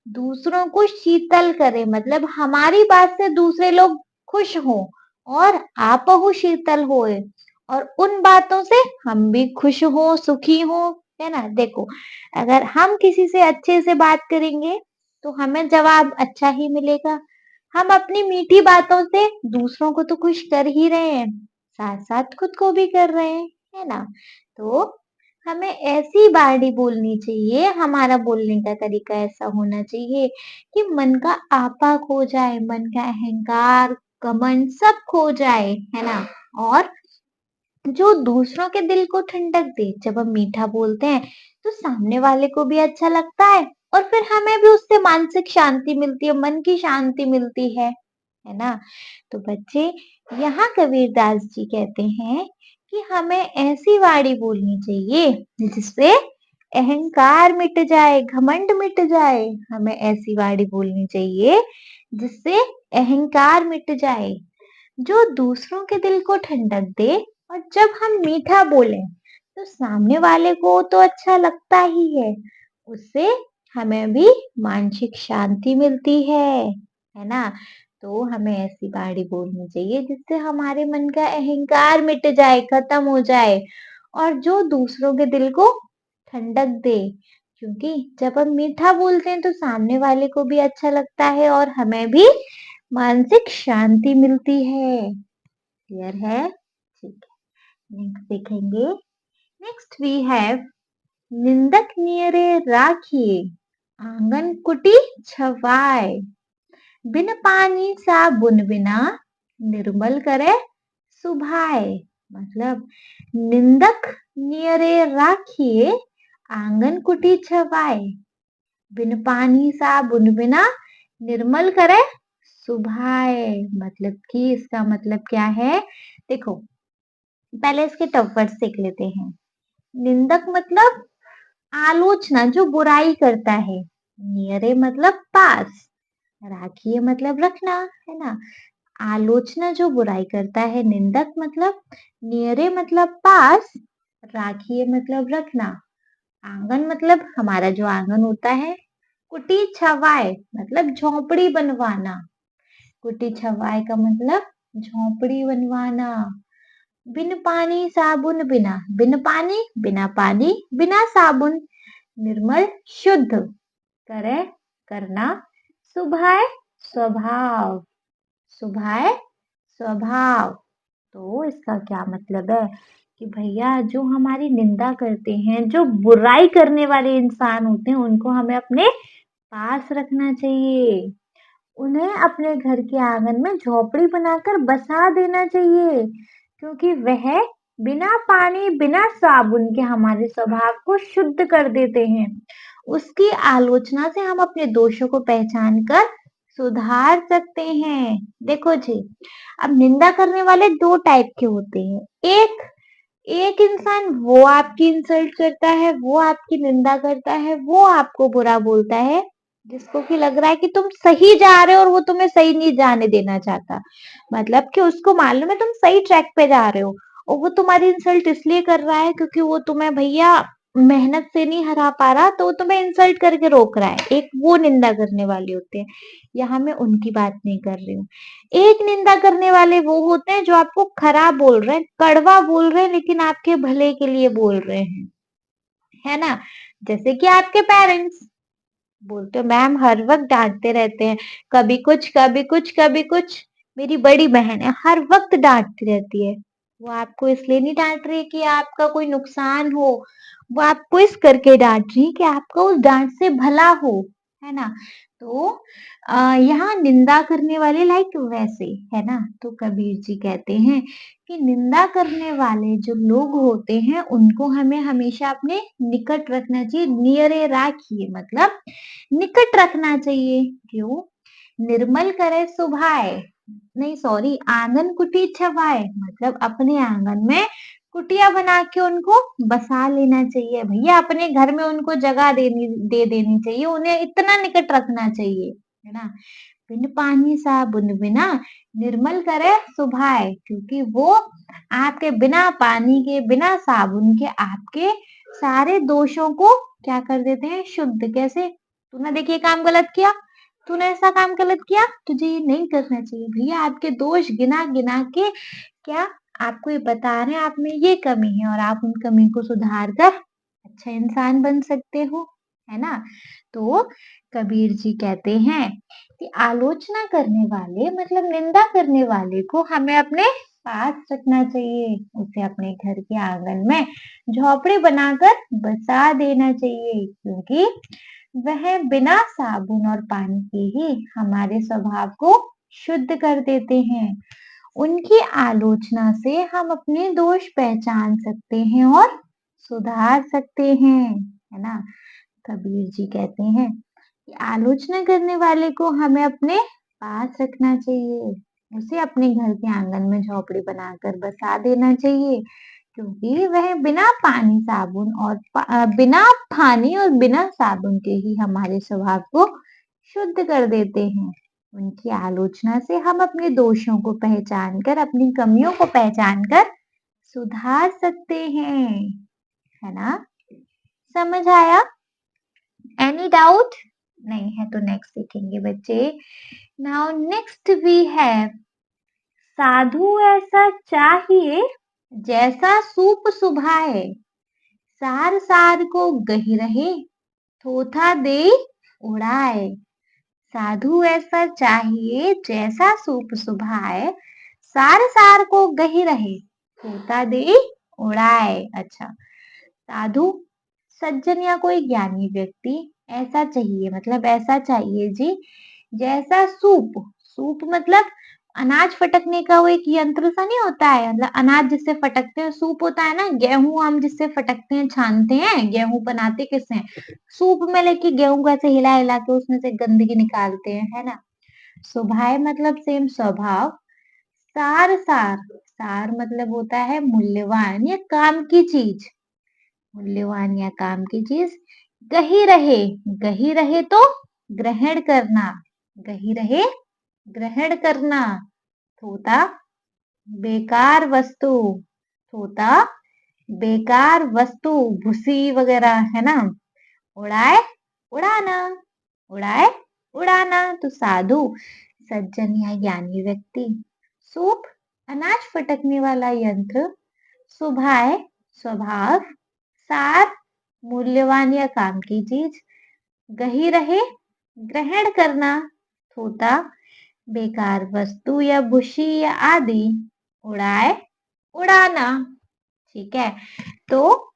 दूसरों को शीतल करे, मतलब हमारी बात से दूसरे लोग खुश हों, और आपहु शीतल होए, और उन बातों से हम भी खुश हों, सुखी हों, है ना। देखो, अगर हम किसी से अच्छे से बात करेंगे तो हमें जवाब अच्छा ही मिलेगा। हम अपनी मीठी बातों से दूसरों को तो खुश कर ही रहे हैं, साथ साथ खुद को भी कर रहे हैं, है ना। तो हमें ऐसी वाणी बोलनी चाहिए, हमारा बोलने का तरीका ऐसा होना चाहिए कि मन का आपा खो जाए, मन का अहंकार, घमंड सब खो जाए, है ना। और जो दूसरों के दिल को ठंडक दे। जब हम मीठा बोलते हैं तो सामने वाले को भी अच्छा लगता है, और फिर हमें भी उससे मानसिक शांति मिलती है, मन की शांति मिलती है ना। तो बच्चे, यहाँ कबीरदास जी कहते हैं कि हमें ऐसी वाणी बोलनी चाहिए जिससे अहंकार मिट जाए, घमंड मिट जाए। हमें ऐसी वाणी बोलनी चाहिए जिससे अहंकार मिट जाए, जो दूसरों के दिल को ठंडक दे। और जब हम मीठा बोलें तो सामने वाले को तो अच्छा लगता ही है, उससे हमें भी मानसिक शांति मिलती है ना? तो हमें ऐसी बाणी बोलनी चाहिए जिससे हमारे मन का अहंकार मिट जाए, खत्म हो जाए और जो दूसरों के दिल को ठंडक दे। क्योंकि जब हम मीठा बोलते हैं तो सामने वाले को भी अच्छा लगता है और हमें भी मानसिक शांति मिलती है। क्लियर है? ठीक है। नेक्स्ट देखेंगे। नेक्स्ट वी हैव निंदक नियरे राखिए, आंगन कुटी छवाए, बिन पानी साबुन बिना निर्मल करे सुभाए। मतलब निंदक नियरे राखिए, आंगन कुटी छवाए, बिन पानी साबुन बिना निर्मल करे सुभाए। मतलब कि इसका मतलब क्या है? देखो, पहले इसके टफ वर्ड्स देख लेते हैं। निंदक मतलब आलोचना, जो बुराई करता है। नियरे मतलब पास, राखिए मतलब रखना, है ना? आलोचना जो बुराई करता है, निंदक मतलब नियरे मतलब पास, राखिए मतलब रखना, आंगन मतलब हमारा जो आंगन होता है, कुटी छवाए मतलब झोपड़ी बनवाना। कुटी छवाए का मतलब झोपड़ी बनवाना। बिन पानी साबुन बिना, बिन पानी बिना पानी, बिना साबुन निर्मल शुद्ध, करे करना, सुभाए स्वभाव, सुभाए स्वभाव। तो इसका क्या मतलब है कि भैया जो हमारी निंदा करते हैं, जो बुराई करने वाले इंसान होते हैं, उनको हमें अपने पास रखना चाहिए। उन्हें अपने घर के आंगन में झोपड़ी बनाकर बसा देना चाहिए, क्योंकि वह बिना पानी बिना साबुन के हमारे स्वभाव को शुद्ध कर देते हैं। उसकी आलोचना से हम अपने दोषों को पहचान कर सुधार सकते हैं। देखो जी, अब निंदा करने वाले दो टाइप के होते हैं। एक एक इंसान वो आपकी इंसल्ट करता है, वो आपकी निंदा करता है, वो आपको बुरा बोलता है, जिसको कि लग रहा है कि तुम सही जा रहे हो और वो तुम्हें सही नहीं जाने देना चाहता। मतलब कि उसको मालूम है तुम सही ट्रैक पे जा रहे हो और वो तुम्हारी इंसल्ट इसलिए कर रहा है क्योंकि वो तुम्हें भैया मेहनत से नहीं हरा पा रहा, तो वो तुम्हें इंसल्ट करके रोक रहा है। एक वो निंदा करने वाले होते हैं। यहाँ मैं उनकी बात नहीं कर रही हूँ। एक निंदा करने वाले वो होते हैं जो आपको खराब बोल रहे हैं, कड़वा बोल रहे हैं, लेकिन आपके भले के लिए बोल रहे हैं, है ना? जैसे कि आपके पेरेंट्स बोलते हो, मैम हर वक्त डांटते रहते हैं, कभी कुछ कभी कुछ कभी कुछ। मेरी बड़ी बहन है, हर वक्त डांटती रहती है। वो आपको इसलिए नहीं डांट रही कि आपका कोई नुकसान हो, वो आपको इस करके डांट रही है कि आपका उस डांट से भला हो, है ना? तो यहाँ निंदा करने वाले लाइक वैसे, है ना? तो कबीर जी कहते हैं कि निंदा करने वाले जो लोग होते हैं उनको हमें हमेशा अपने निकट रखना चाहिए। नियरे राखिए मतलब निकट रखना चाहिए। क्यों? निर्मल करे सुभाए, नहीं सॉरी, आंगन कुटी छवाए मतलब अपने आंगन में कुटिया बना के उनको बसा लेना चाहिए। भैया अपने घर में उनको जगह दे देनी चाहिए, उन्हें इतना निकट रखना चाहिए, है ना? बिन पानी साबुन बिना निर्मल करे सुभाए, क्योंकि वो आपके बिना पानी के बिना साबुन के आपके सारे दोषों को क्या कर देते हैं? शुद्ध। कैसे? तूने देखिए काम गलत किया, तूने ऐसा काम गलत किया, तुझे ये नहीं करना चाहिए। भैया आपके दोष गिना गिना के क्या आपको ये बता रहे हैं आप में ये कमी है और आप उन कमी को सुधार कर अच्छा इंसान बन सकते हो, है ना? तो कबीर जी कहते हैं कि आलोचना करने वाले मतलब निंदा करने वाले को हमें अपने पास रखना चाहिए, उसे अपने घर के आंगन में झोपड़ी बनाकर बसा देना चाहिए, क्योंकि वह बिना साबुन और पानी के ही हमारे स्वभाव को शुद्ध कर देते हैं। उनकी आलोचना से हम अपने दोष पहचान सकते हैं और सुधार सकते हैं, है ना? कबीर जी कहते हैं कि आलोचना करने वाले को हमें अपने पास रखना चाहिए, उसे अपने घर के आंगन में झोपड़ी बनाकर बसा देना चाहिए, क्योंकि वह बिना पानी और बिना साबुन के ही हमारे स्वभाव को शुद्ध कर देते हैं। उनकी आलोचना से हम अपने दोषों को पहचान कर, अपनी कमियों को पहचान कर सुधार सकते हैं। है ना? समझ आया? Any doubt? नहीं है तो नेक्स्ट देखेंगे बच्चे। नाउ नेक्स्ट वी हैव साधु ऐसा चाहिए जैसा सूप सुभाए, सार सार को गही रहे, थोथा दे उड़ाए। साधु ऐसा चाहिए जैसा सूप सुभाए, सार सार को गही रहे, थोथा दे उड़ाए। अच्छा, साधु सज्जन या कोई ज्ञानी व्यक्ति ऐसा चाहिए, मतलब ऐसा चाहिए जी, जैसा सूप। सूप मतलब अनाज फटकने का वो एक यंत्र सा नहीं होता है, मतलब अनाज जिससे फटकते हैं, सूप होता है ना, गेहूं हम जिससे फटकते हैं, छानते हैं, गेहूं बनाते किससे हैं? सूप में लेके गेहूं को ऐसे हिला हिला के उसमें से गंदगी निकालते हैं, है ना? स्वभाव मतलब सेम स्वभाव। सार सार, सार मतलब होता है मूल्यवान या काम की चीज, मूल्यवान या काम की चीज। गही रहे, गही रहे तो ग्रहण करना, गही रहे ग्रहण करना। थोता बेकार वस्तु, थोता बेकार वस्तु, भूसी वगैरह, है ना? उड़ाए उड़ाना, उड़ाए उड़ाना। तो साधु सज्जन या ज्ञानी व्यक्ति, सूप अनाज फटकने वाला यंत्र, सुभाए स्वभाव, सार मूल्यवान या काम की चीज, गही रहे ग्रहण करना, थोता बेकार वस्तु या भूसी या आदि, उड़ाए उड़ाना। ठीक है, तो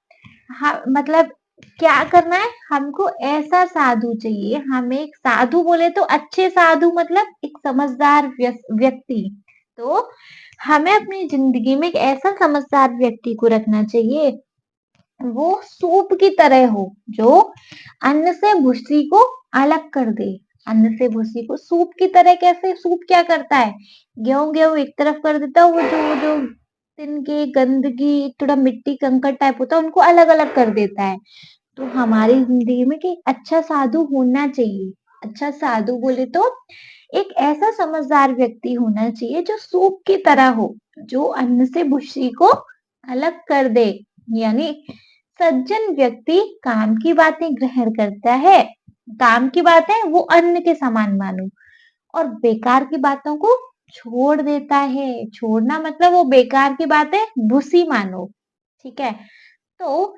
मतलब क्या करना है हमको? ऐसा साधु चाहिए हमें। एक साधु बोले तो अच्छे साधु मतलब एक समझदार व्यक्ति। तो हमें अपनी जिंदगी में एक ऐसा समझदार व्यक्ति को रखना चाहिए, वो सूप की तरह हो, जो अन्न से भूसी को अलग कर दे। अन्न से भूसी को सूप की तरह कैसे? सूप क्या करता है? गेहूं गेहूं एक तरफ कर देता है, वो जो तिनके गंदगी थोड़ा मिट्टी कंकड़ टाइप होता है उनको अलग अलग कर देता है। तो हमारी जिंदगी में कि अच्छा साधु होना चाहिए। अच्छा साधु बोले तो एक ऐसा समझदार व्यक्ति होना चाहिए जो सूप की तरह हो, जो अन्न से भूसी को अलग कर दे। यानी सज्जन व्यक्ति काम की बातें ग्रहण करता है, काम की बातें वो अन्न के समान मानो, और बेकार की बातों को छोड़ देता है। छोड़ना मतलब वो बेकार की बातें भूसी मानो। ठीक है, तो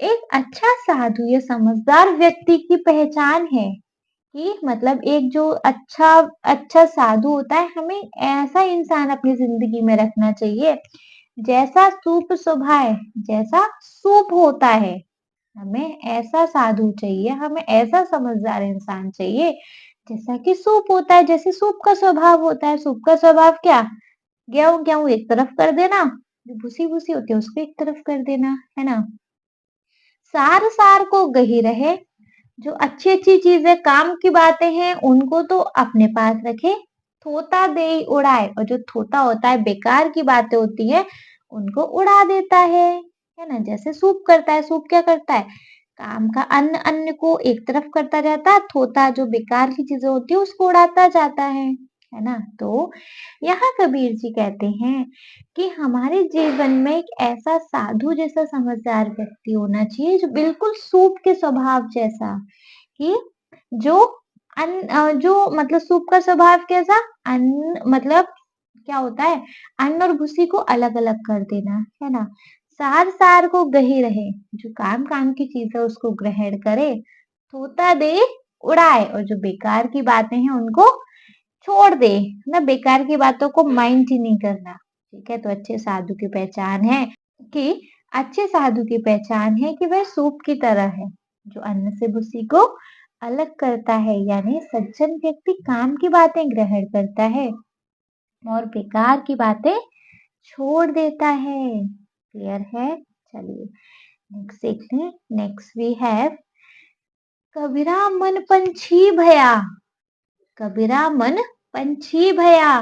एक अच्छा साधु या समझदार व्यक्ति की पहचान है कि मतलब एक जो अच्छा अच्छा साधु होता है, हमें ऐसा इंसान अपनी जिंदगी में रखना चाहिए जैसा सूप सुभाए, जैसा सूप होता है। हमें ऐसा साधु चाहिए, हमें ऐसा समझदार इंसान चाहिए जैसा कि सूप होता है, जैसे सूप का स्वभाव होता है। सूप का स्वभाव क्या? गेहूं गेहूं एक तरफ कर देना, जो भूसी भूसी होती है उसको एक तरफ कर देना, है ना? सार सार को गही रहे, जो अच्छी अच्छी चीजें काम की बातें हैं उनको तो अपने पास रखे, थोता दे उड़ाए, और जो थोता होता है बेकार की बातें होती है उनको उड़ा देता है ना? जैसे सूप करता है, सूप क्या करता है? काम का अन्न अन्न को एक तरफ करता जाता है, थोता जो बेकार की चीजें होती है उसको उड़ाता जाता है ना? तो यहाँ कबीर जी कहते हैं कि हमारे जीवन में एक ऐसा साधु जैसा समझदार व्यक्ति होना चाहिए, जो बिल्कुल सूप के स्वभाव जैसा, कि जो जो मतलब सूप का स्वभाव कैसा? अन्न मतलब क्या होता है? अन्न और भूसी को अलग अलग कर देना, है ना? सार सार को गही रहे, जो काम काम की चीज है उसको ग्रहण करे, थोता दे उड़ाए, और जो बेकार की बातें हैं उनको छोड़ दे, ना बेकार की बातों को माइंड ही नहीं करना। ठीक है, तो अच्छे साधु की पहचान है कि अच्छे साधु की पहचान है कि वह सूप की तरह है, जो अन्न से भूसी को अलग करता है। यानी सज्जन व्यक्ति काम की बातें ग्रहण करता है और बेकार की बातें छोड़ देता है। क्लियर है? चलिए नेक्स्ट देखते हैं। नेक्स्ट वी हैव कबीरा मन पंछी भया, कबीरा मन पंछी भया,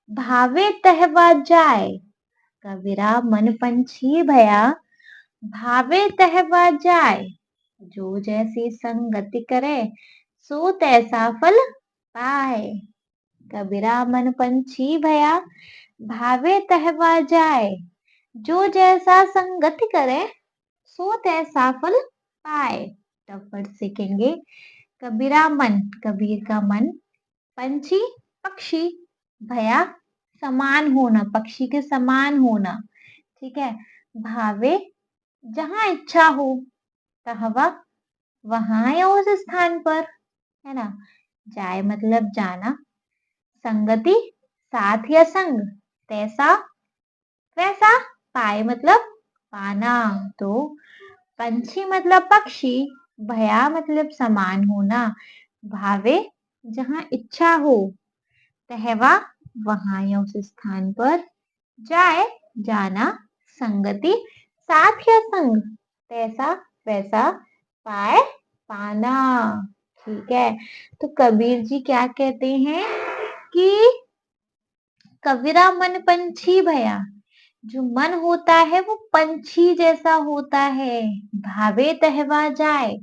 भावे तहवा जाए। कबीरा मन पंछी भया, भावे तहवा जाए, जो जैसी संगति करे सो तैसा फल पाए। कबीरा मन पंछी भया, भावे तहवा जाए, जो जैसा संगति करे सो तैसा फल पाए। तब वर्ड सीखेंगे कबीरा मन, कबीर का मन, पंछी पक्षी, भया समान होना, पक्षी के समान होना, ठीक है। भावे जहां इच्छा हो, कहवा वहां या उस स्थान पर, है ना। जाए मतलब जाना, संगति साथ या संग, तैसा वैसा, पाए मतलब पाना। तो पंछी मतलब पक्षी, भया मतलब समान होना, भावे जहां इच्छा हो, कहवा वहां या उस स्थान पर, जाए जाना, संगति साथ या संग, तैसा वैसा, पाए पाना, ठीक है। तो कबीर जी क्या कहते हैं कि कबीरा मन पंछी भया, जो मन होता है वो पंछी जैसा होता है, भावे तहवा जाए,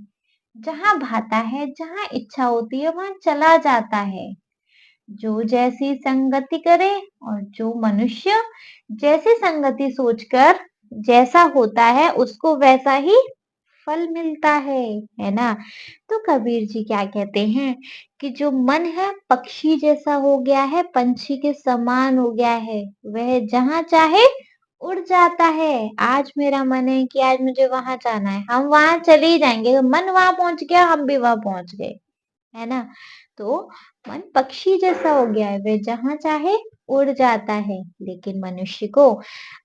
जहां भाता है जहां इच्छा होती है वहां चला जाता है। जो जैसी संगति करे और जो मनुष्य जैसी संगति सोचकर जैसा होता है उसको वैसा ही फल मिलता है ना। तो कबीर जी क्या कहते हैं कि जो मन है पक्षी जैसा हो गया है, पंछी के समान हो गया है, वह जहां चाहे उड़ जाता है। आज मेरा मन है कि आज मुझे वहां जाना है, हम वहां चले ही जाएंगे, मन वहां पहुंच गया हम भी वहां पहुंच गए, है ना। तो मन पक्षी जैसा हो गया है, वह जहां चाहे उड़ जाता है। लेकिन मनुष्य को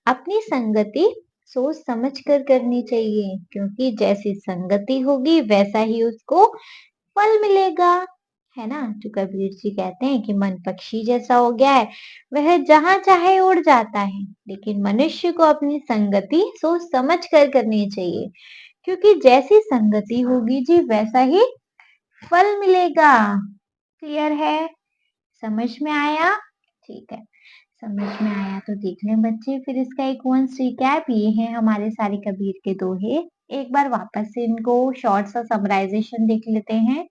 अपनी संगति सोच समझ कर करनी चाहिए, क्योंकि जैसी संगति होगी वैसा ही उसको फल मिलेगा, है ना। जो कबीर जी कहते हैं कि मन पक्षी जैसा हो गया है, वह जहां चाहे उड़ जाता है, लेकिन मनुष्य को अपनी संगति सोच समझ कर करनी चाहिए, क्योंकि जैसी संगति होगी जी वैसा ही फल मिलेगा। क्लियर है? समझ में आया? ठीक है, समझ में आया तो देख लें बच्चे, फिर इसका एक वंस रिकैप ये है हमारे सारे कबीर के दोहे। एक बार वापस से इनको शॉर्ट सा समराइजेशन देख लेते हैं।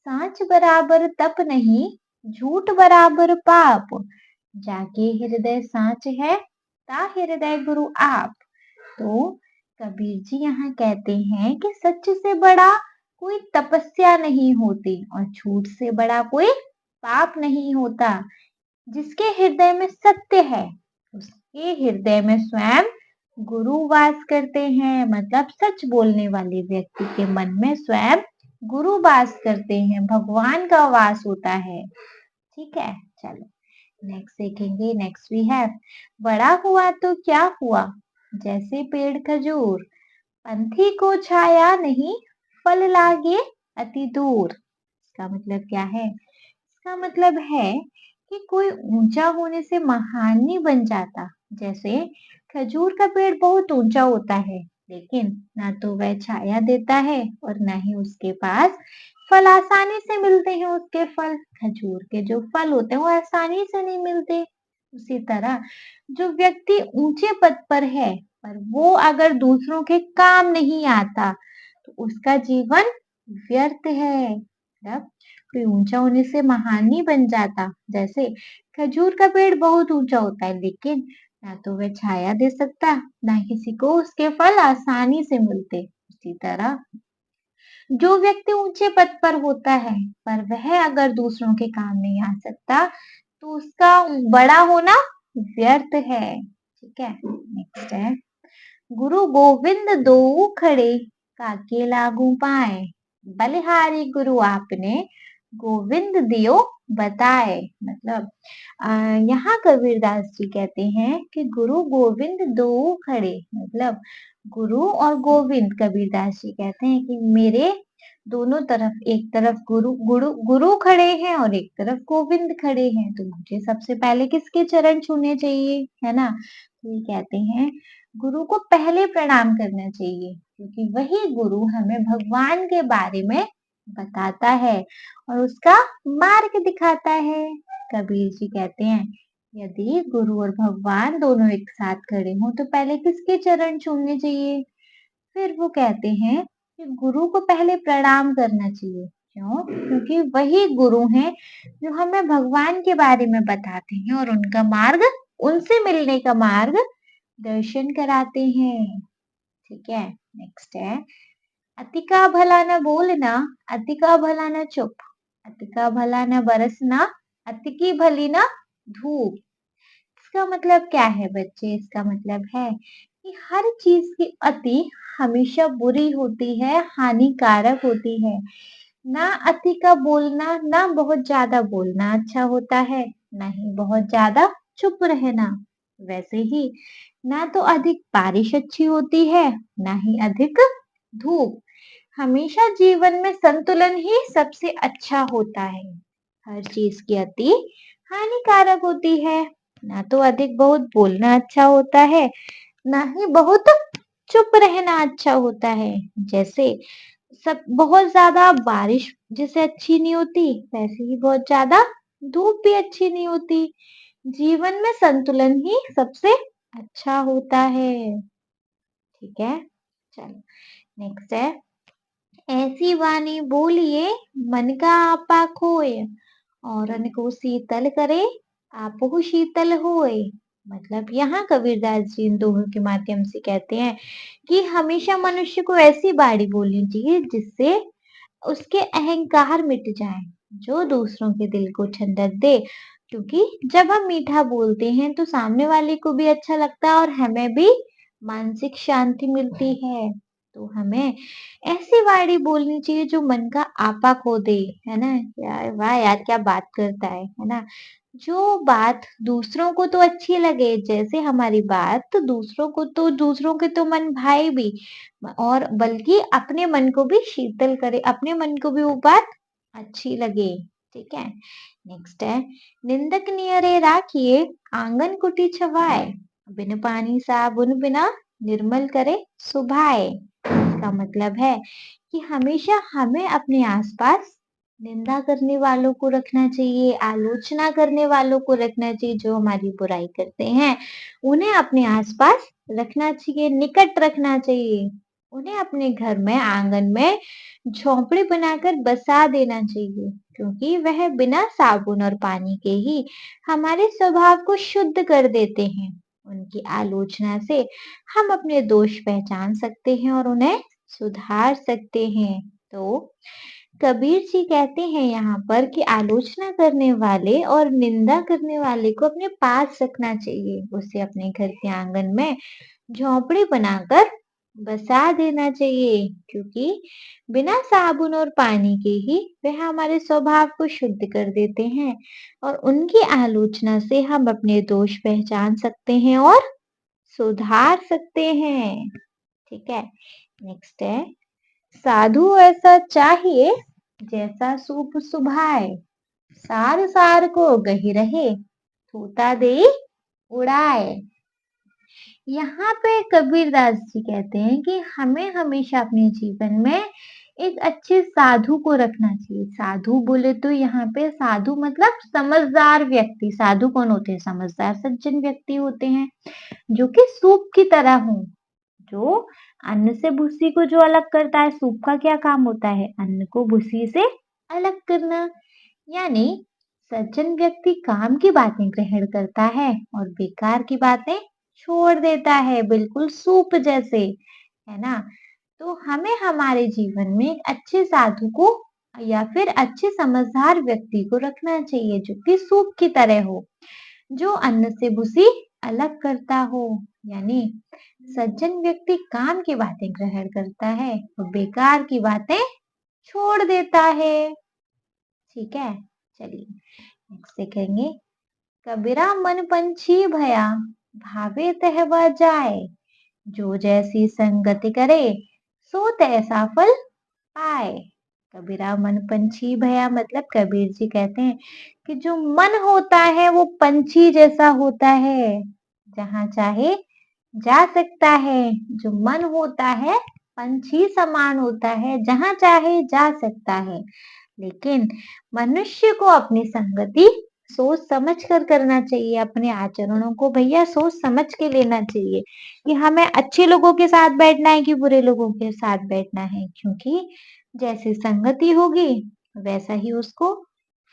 सांच बराबर तप नहीं, झूठ बराबर पाप, जाके हृदय सांच है, ता हृदय गुरु आप। तो कबीर जी यहाँ कहते हैं कि सच से बड़ा कोई तपस्या नहीं होती और झूठ से बड़ा कोई पाप नहीं होता। जिसके हृदय में सत्य है उसके हृदय में स्वयं गुरु वास करते हैं, मतलब सच बोलने वाले व्यक्ति के मन में स्वयं गुरु वास करते हैं, भगवान का वास होता है। ठीक है, चलो नेक्स्ट देखेंगे। नेक्स्ट वी हैव बड़ा हुआ तो क्या हुआ, जैसे पेड़ खजूर, पंथी को छाया नहीं, फल लागे अति दूर। इसका मतलब क्या है? इसका मतलब है कि कोई ऊंचा होने से महान नहीं बन जाता। जैसे खजूर का पेड़ बहुत ऊंचा होता है, लेकिन ना तो वह छाया देता है और ना ही उसके पास फल आसानी से मिलते हैं। उसके फल, खजूर के जो फल होते हैं वो आसानी से नहीं मिलते। उसी तरह जो व्यक्ति ऊंचे पद पर है पर वो अगर दूसरों के काम नहीं आता तो उसका जीवन व्यर्थ है। मतलब कोई ऊंचा होने से महान नहीं बन जाता। जैसे खजूर का पेड़ बहुत ऊंचा होता है, लेकिन ना तो वह छाया दे सकता, ना किसी को उसके फल आसानी से मिलते। उसी तरह जो व्यक्ति ऊंचे पद पर होता है पर वह अगर दूसरों के काम नहीं आ सकता तो उसका बड़ा होना व्यर्थ है। ठीक है, नेक्स्ट है गुरु गोविंद दो खड़े, काके लागू पाए, बलिहारी गुरु आपने, गोविंद दियो बताए। मतलब यहाँ कबीरदास जी कहते हैं कि गुरु गोविंद दो खड़े, मतलब गुरु और गोविंद, कबीरदास जी कहते हैं कि मेरे दोनों तरफ, एक तरफ गुरु गुरु गुरु खड़े हैं और एक तरफ गोविंद खड़े हैं, तो मुझे सबसे पहले किसके चरण छूने चाहिए, है ना। तो ये कहते हैं गुरु को पहले प्रणाम करना चाहिए, क्योंकि वही गुरु हमें भगवान के बारे में बताता है और उसका मार्ग दिखाता है। कबीर जी कहते हैं यदि गुरु और भगवान दोनों एक साथ खड़े हों तो पहले किसके चरण छूने चाहिए? फिर वो कहते हैं कि गुरु को पहले प्रणाम करना चाहिए। क्यों? क्योंकि वही गुरु हैं जो हमें भगवान के बारे में बताते हैं और उनका मार्ग, उनसे मिलने का मार्ग दर्शन कराते हैं। ठीक है। नेक्स्ट है, अति का भला न बोलना, अति का भला न चुप, अति का भला न बरसना, अति की भली न धूप। इसका मतलब क्या है बच्चे? इसका मतलब है कि हर चीज की अति हमेशा बुरी होती है, हानिकारक होती है। ना अति का बोलना, ना बहुत ज्यादा बोलना अच्छा होता है, ना ही बहुत ज्यादा चुप रहना। वैसे ही ना तो अधिक बारिश अच्छी होती है, ना ही अधिक धूप। हमेशा जीवन में संतुलन ही सबसे अच्छा होता है। हर चीज की अति हानिकारक होती है। ना तो अधिक बहुत बोलना अच्छा होता है, ना ही बहुत चुप रहना अच्छा होता है। जैसे सब बहुत ज्यादा बारिश जैसे अच्छी नहीं होती, वैसे ही बहुत ज्यादा धूप भी अच्छी नहीं होती। जीवन में संतुलन ही सबसे अच्छा होता है। ठीक है, चलो नेक्स्ट है, ऐसी वाणी बोलिए मन का आपा खोए, औरन को शीतल करे आपहु शीतल होए। मतलब यहाँ कबीरदास जी इन दोहों के माध्यम से कहते हैं कि हमेशा मनुष्य को ऐसी बाणी बोलनी चाहिए जिससे उसके अहंकार मिट जाए, जो दूसरों के दिल को ठंडक दे। क्योंकि जब हम मीठा बोलते हैं तो सामने वाले को भी अच्छा लगता है और हमें भी मानसिक शांति मिलती है। तो हमें ऐसी वाणी बोलनी चाहिए जो मन का आपा खो दे, है ना? यार वाह यार, क्या बात करता है ना? जो बात दूसरों को तो अच्छी लगे, जैसे हमारी बात तो दूसरों के तो मन भाए भी, और बल्कि अपने मन को भी शीतल करे, अपने मन को भी वो बात अच्छी लगे। ठीक है, नेक्स्ट है, निंदक नियरे राखिए आंगन कुटी छवाए, बिन पानी साबुन बिना निर्मल करे सुभाए। इसका मतलब है कि हमेशा हमें अपने आसपास निंदा करने वालों को रखना चाहिए, आलोचना करने वालों को रखना चाहिए, जो हमारी बुराई करते हैं उन्हें अपने आसपास रखना चाहिए, निकट रखना चाहिए। उन्हें अपने घर में आंगन में झोंपड़ी बनाकर बसा देना चाहिए, क्योंकि वह बिना साबुन और पानी के ही हमारे स्वभाव को शुद्ध कर देते हैं। उनकी आलोचना से हम अपने दोष पहचान सकते हैं और उन्हें सुधार सकते हैं। तो कबीर जी कहते हैं यहाँ पर कि आलोचना करने वाले और निंदा करने वाले को अपने पास रखना चाहिए, उसे अपने घर के आंगन में झोंपड़ी बनाकर बसा देना चाहिए, क्योंकि बिना साबुन और पानी के ही वह हमारे स्वभाव को शुद्ध कर देते हैं और उनकी आलोचना से हम अपने दोष पहचान सकते हैं और सुधार सकते हैं। ठीक है, नेक्स्ट है, साधु ऐसा चाहिए जैसा सूप सुभाए, सार सार को गही रहे थूता दे उड़ाए। यहाँ पे कबीरदास जी कहते हैं कि हमें हमेशा अपने जीवन में एक अच्छे साधु को रखना चाहिए। साधु बोले तो यहाँ पे साधु मतलब समझदार व्यक्ति। साधु कौन होते हैं? समझदार सज्जन व्यक्ति होते हैं, जो कि सूप की तरह हो, जो अन्न से भूसी को जो अलग करता है। सूप का क्या काम होता है? अन्न को भूसी से अलग करना। यानी सज्जन व्यक्ति काम की बातें ग्रहण करता है और बेकार की बातें छोड़ देता है, बिल्कुल सूप जैसे, है ना? तो हमें हमारे जीवन में एक अच्छे साधु को या फिर अच्छे समझदार व्यक्ति को रखना चाहिए, जो कि सूप की तरह हो, जो अन्न से भूसी अलग करता हो। यानी सज्जन व्यक्ति काम की बातें ग्रहण करता है और बेकार की बातें छोड़ देता है। ठीक है, चलिए नेक्स्ट देखेंगे, कबीरा मन पंछी भया भावे तह वह जाए, जो जैसी संगति करे सो तैसा फल पाए। कबीरा मन पंछी भया मतलब कबीर जी कहते हैं कि जो मन होता है वो पंछी जैसा होता है, जहां चाहे जा सकता है। जो मन होता है पंछी समान होता है, जहां चाहे जा सकता है। लेकिन मनुष्य को अपनी संगति सोच समझ कर करना चाहिए। अपने आचरणों को भैया सोच समझ के लेना चाहिए कि हमें अच्छे लोगों के साथ बैठना है कि बुरे लोगों के साथ बैठना है, क्योंकि जैसी संगति होगी वैसा ही उसको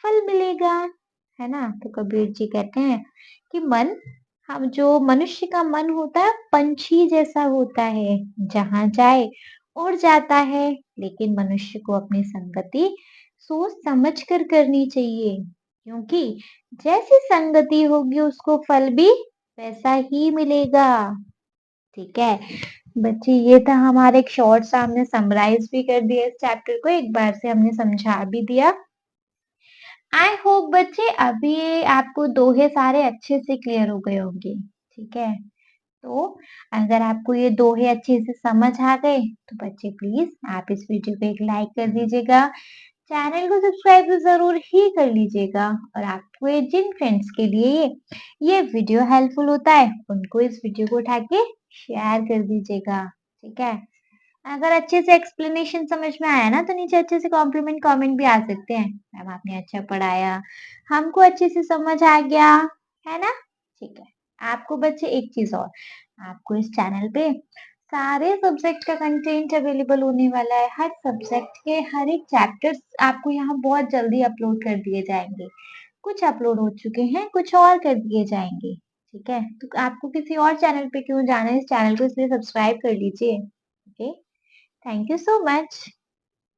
फल मिलेगा, है ना? तो कबीर जी कहते हैं कि मन हम जो मनुष्य का मन होता है पंछी जैसा होता है, जहाँ जाए उड़ जाता है, लेकिन मनुष्य को अपनी संगति सोच समझ कर करनी चाहिए, क्योंकि जैसी संगति होगी उसको फल भी वैसा ही मिलेगा। ठीक है बच्चे, ये था हमारा एक शॉर्ट सा, हमने समराइज भी कर दिया इस चैप्टर को, एक बार से हमने समझा भी दिया। आई होप बच्चे अभी आपको दोहे सारे अच्छे से क्लियर हो गए होंगे। ठीक है, तो अगर आपको ये दोहे अच्छे से समझ आ गए तो बच्चे प्लीज आप इस वीडियो को एक लाइक कर दीजिएगा, चैनल को सब्सक्राइब तो जरूर ही कर लीजिएगा, और आपको ये जिन फ्रेंड्स के लिए ये वीडियो हेल्पफुल होता है उनको इस वीडियो को उठा के शेयर कर दीजिएगा। ठीक है, अगर अच्छे से एक्सप्लेनेशन समझ में आया ना तो नीचे अच्छे से कॉम्प्लीमेंट कमेंट भी आ सकते हैं, मैम आपने अच्छा पढ़ाया, हमको अच्छे से समझ आ गया, है ना। ठीक है, आपको बच्चे एक चीज और, आपको इस चैनल पे सारे सब्जेक्ट का कंटेंट अवेलेबल होने वाला है, हर सब्जेक्ट के हर एक चैप्टर्स आपको यहाँ बहुत जल्दी अपलोड कर दिए जाएंगे, कुछ अपलोड हो चुके हैं, कुछ और कर दिए जाएंगे। ठीक है, तो आपको किसी और चैनल पे क्यों जाना है, इस चैनल को इसलिए सब्सक्राइब कर लीजिए। Okay, thank you so much.